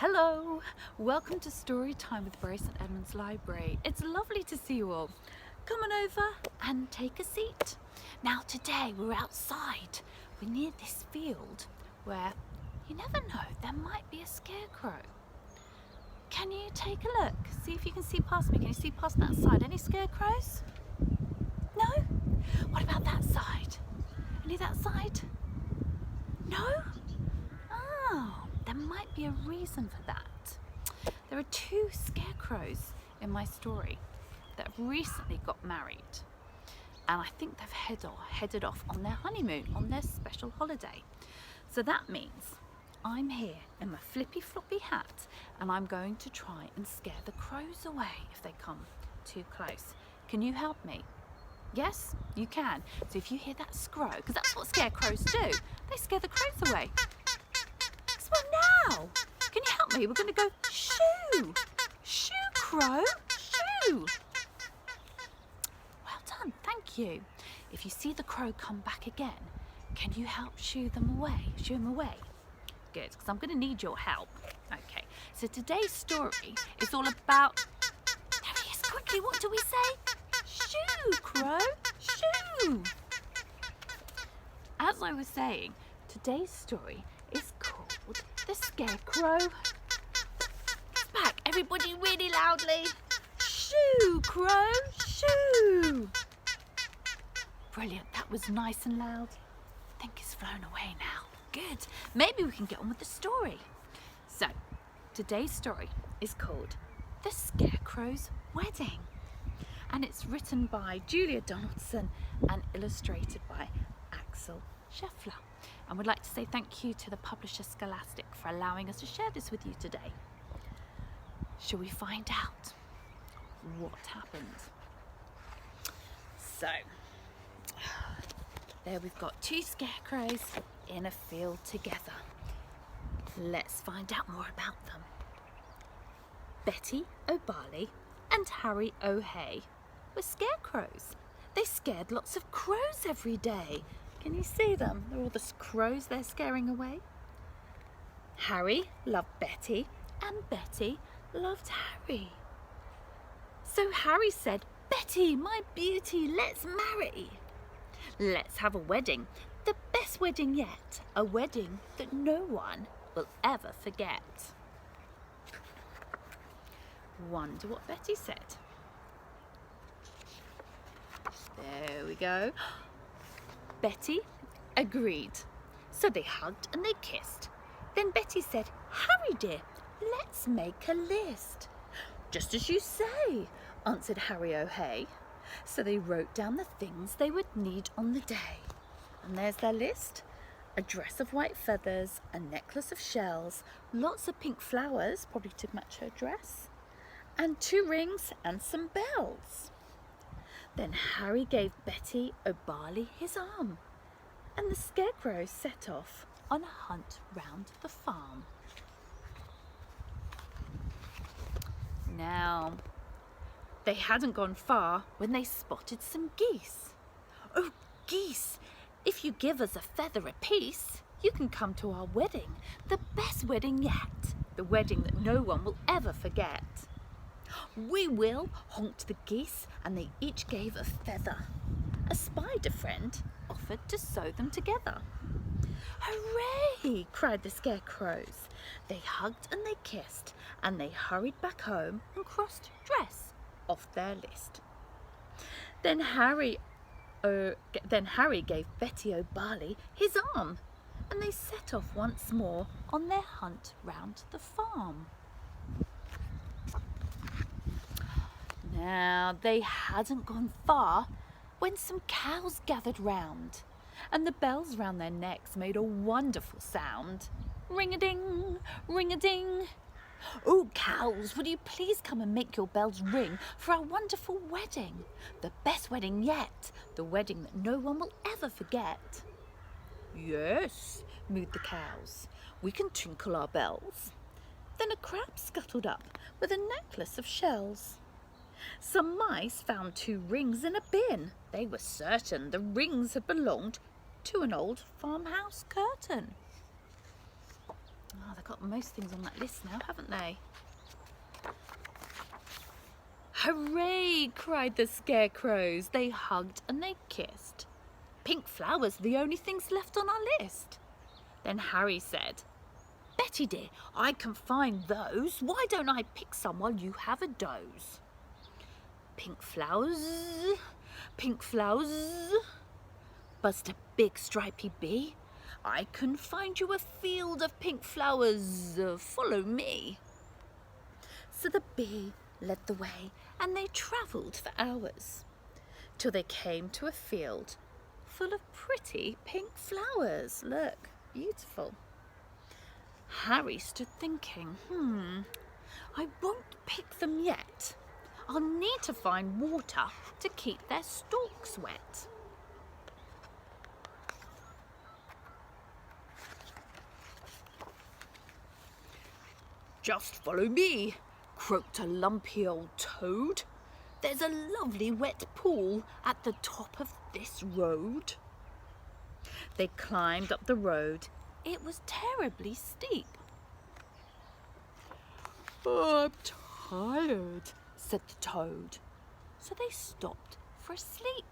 Hello, welcome to Story Time with Brace and Edmunds Library. It's lovely to see you all. Come on over and take a seat. Now today we're outside. We're near this field where you never know, there might be a scarecrow. Can you take a look? See if you can see past me. Can you see past that side? Any scarecrows? No? What about that side? Any that side? No? Oh, there might be a reason for that. There are two scarecrows in my story that have recently got married, and I think they've headed off on their honeymoon, on their special holiday. So that means I'm here in my flippy floppy hat and I'm going to try and scare the crows away if they come too close. Can you help me? Yes, you can. So if you hear that scrow, because that's what scarecrows do, they scare the crows away. What now? Can you help me? We're going to go shoo. Shoo, crow. Shoo. Well done. Thank you. If you see the crow come back again, can you help shoo them away? Shoo them away. Good, because I'm going to need your help. Okay. So today's story is all about... There he is. Quickly, what do we say? Shoo, crow. Shoo. As I was saying, today's story is called The Scarecrow. It's back, everybody, really loudly. Shoo, crow, shoo. Brilliant, that was nice and loud. I think it's flown away now. Good, maybe we can get on with the story. So, today's story is called The Scarecrow's Wedding. And it's written by Julia Donaldson and illustrated by Axel Scheffler. And we'd like to say thank you to the publisher Scholastic for allowing us to share this with you today. Shall we find out what happened? So, there we've got two scarecrows in a field together. Let's find out more about them. Betty O'Barley and Harry O'Hay were scarecrows. They scared lots of crows every day. Can you see them? They're all the crows they're scaring away. Harry loved Betty and Betty loved Harry. So Harry said, "Betty, my beauty, let's marry. Let's have a wedding, the best wedding yet, a wedding that no one will ever forget." Wonder what Betty said. There we go. Betty agreed. So they hugged and they kissed. Then Betty said, "Harry dear, let's make a list." "Just as you say," answered Harry O'Hay. So they wrote down the things they would need on the day. And there's their list. A dress of white feathers, a necklace of shells, lots of pink flowers, probably to match her dress, and 2 rings and some bells. Then Harry gave Betty O'Barley his arm, and the scarecrows set off on a hunt round the farm. Now, they hadn't gone far when they spotted some geese. "Oh, geese, if you give us a feather apiece, you can come to our wedding, the best wedding yet, the wedding that no one will ever forget." "We will," honked the geese, and they each gave a feather. A spider friend offered to sew them together. "Hooray!" cried the scarecrows. They hugged and they kissed, and they hurried back home and crossed dress off their list. Then Harry gave Betty O'Barley his arm, and they set off once more on their hunt round the farm. Now, they hadn't gone far when some cows gathered round, and the bells round their necks made a wonderful sound. Ring-a-ding, ring-a-ding. "Oh, cows, would you please come and make your bells ring for our wonderful wedding, the best wedding yet, the wedding that no one will ever forget." "Yes," mooed the cows, "we can tinkle our bells." Then a crab scuttled up with a necklace of shells. Some mice found 2 rings in a bin. They were certain the rings had belonged to an old farmhouse curtain. Oh, they've got most things on that list now, haven't they? Hooray! Cried the Scarecrows. They hugged and they kissed. Pink flowers are the only things left on our list. Then Harry said, Betty dear, I can find those. Why don't I pick some while you have a doze? Pink flowers, buzzed a big stripy bee. I can find you a field of pink flowers. Follow me. So the bee led the way, and they travelled for hours, till they came to a field full of pretty pink flowers. Look, beautiful. Harry stood thinking, I won't pick them yet. I'll need to find water to keep their stalks wet. Just follow me, croaked a lumpy old toad. There's a lovely wet pool at the top of this road. They climbed up the road. It was terribly steep. Oh, I'm tired, said the toad. So they stopped for a sleep.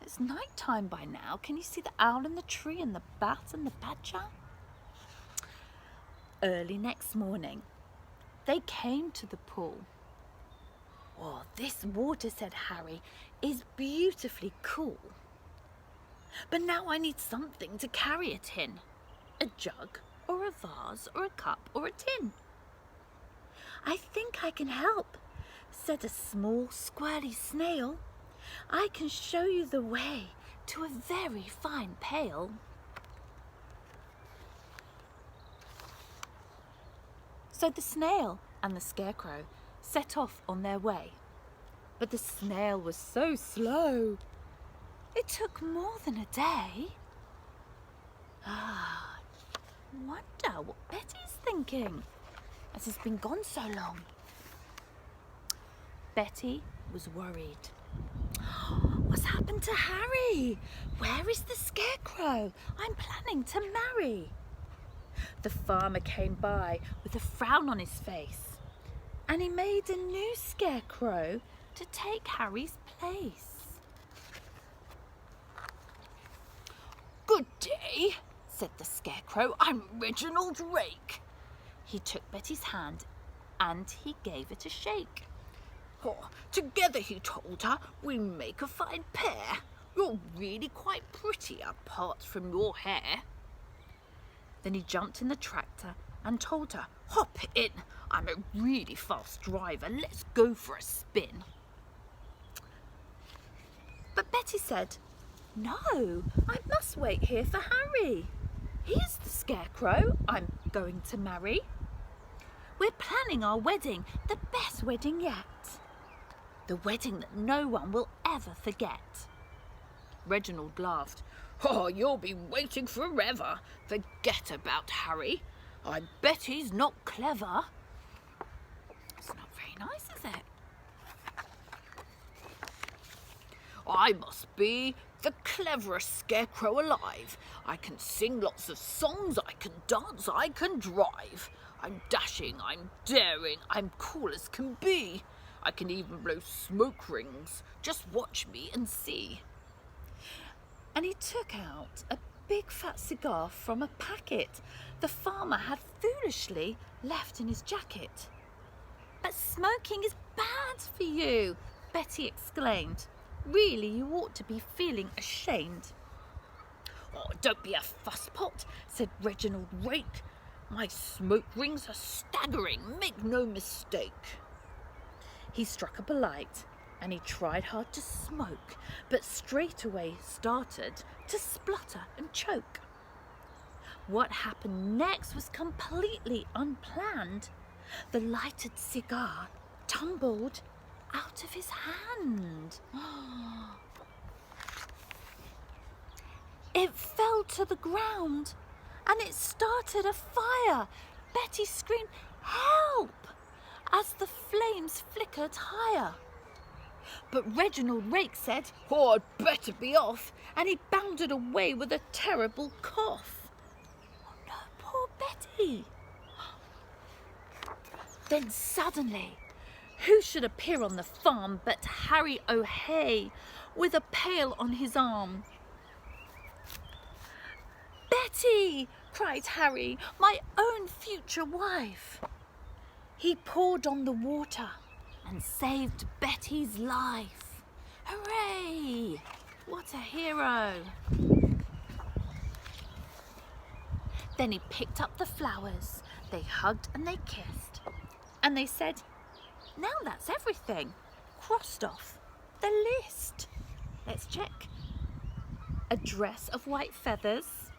It's night time by now. Can you see the owl in the tree and the bat and the badger? Early next morning, they came to the pool. Oh, this water, said Harry, is beautifully cool. But now I need something to carry it in. A jug or a vase or a cup or a tin. I think I can help, said a small squirrely snail. I can show you the way to a very fine pail. So the snail and the Scarecrow set off on their way. But the snail was so slow. It took more than a day. Wonder what Betty's thinking, as he's been gone so long. Betty was worried. What's happened to Harry? Where is the Scarecrow I'm planning to marry? The farmer came by with a frown on his face, and he made a new Scarecrow to take Harry's place. Good day, said the Scarecrow. I'm Reginald Rake. He took Betty's hand and he gave it a shake. Oh, together, he told her, we make a fine pair. You're really quite pretty apart from your hair. Then he jumped in the tractor and told her, hop in. I'm a really fast driver. Let's go for a spin. But Betty said, no, I must wait here for Harry. He's the Scarecrow I'm going to marry. We're planning our wedding, the best wedding yet. The wedding that no one will ever forget. Reginald laughed. Oh, you'll be waiting forever. Forget about Harry. I bet he's not clever. It's not very nice, is it? I must be the cleverest Scarecrow alive. I can sing lots of songs, I can dance, I can drive. I'm dashing, I'm daring, I'm cool as can be. I can even blow smoke rings. Just watch me and see. And he took out a big fat cigar from a packet the farmer had foolishly left in his jacket. But smoking is bad for you, Betty exclaimed. Really, you ought to be feeling ashamed. Oh, don't be a fusspot, said Reginald Rake. My smoke rings are staggering, make no mistake. He struck up a light and he tried hard to smoke, but straight away started to splutter and choke. What happened next was completely unplanned. The lighted cigar tumbled out of his hand. It fell to the ground and it started a fire. Betty screamed, "Help!" as the flames flickered higher. But Reginald Rake said, "Oh, I'd better be off," and he bounded away with a terrible cough. Oh no, poor Betty. Then suddenly, who should appear on the farm but Harry O'Hay with a pail on his arm. "Betty!" cried Harry, "my own future wife." He poured on the water and saved Betty's life. Hooray! What a hero! Then he picked up the flowers. They hugged and they kissed. And they said, "Now that's everything. Crossed off the list. Let's check. A dress of white feathers,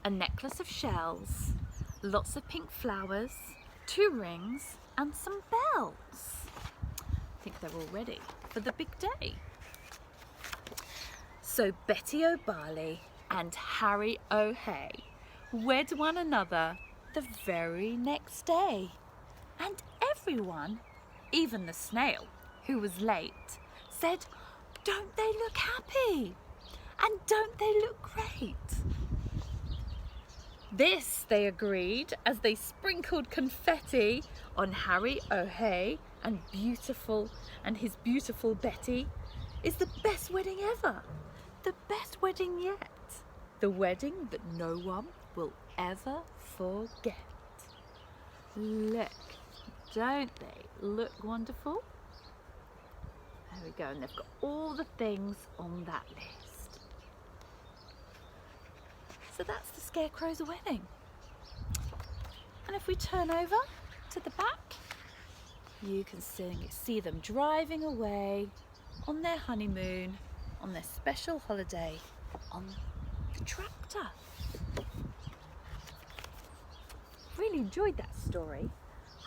a necklace of shells, lots of pink flowers, 2 rings and some bells." I think they're all ready for the big day. So Betty O'Barley and Harry O'Hay wed one another the very next day. And everyone, even the snail, who was late, said, "Don't they look happy? And don't they look great?" This, they agreed, as they sprinkled confetti on Harry O'Hay and his beautiful Betty, is the best wedding ever. The best wedding yet. The wedding that no one will ever forget. Look, don't they look wonderful? There we go, and they've got all the things on that list. So that's the Scarecrow's wedding. And if we turn over to the back, you can see them driving away on their honeymoon, on their special holiday, on the tractor. Really enjoyed that story.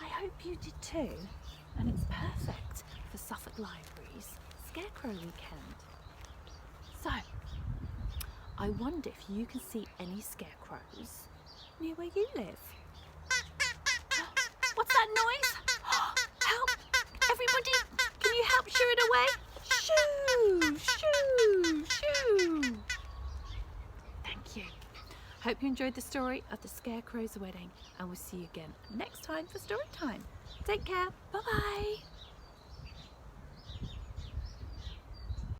I hope you did too. And it's perfect for Suffolk Library's Scarecrow Weekend. So, I wonder if you can see any scarecrows near where you live. What's that noise? Help! Everybody, can you help shoo it away? Shoo! Shoo! Shoo! Thank you. Hope you enjoyed the story of the Scarecrow's wedding, and we'll see you again next time for story time. Take care. Bye-bye.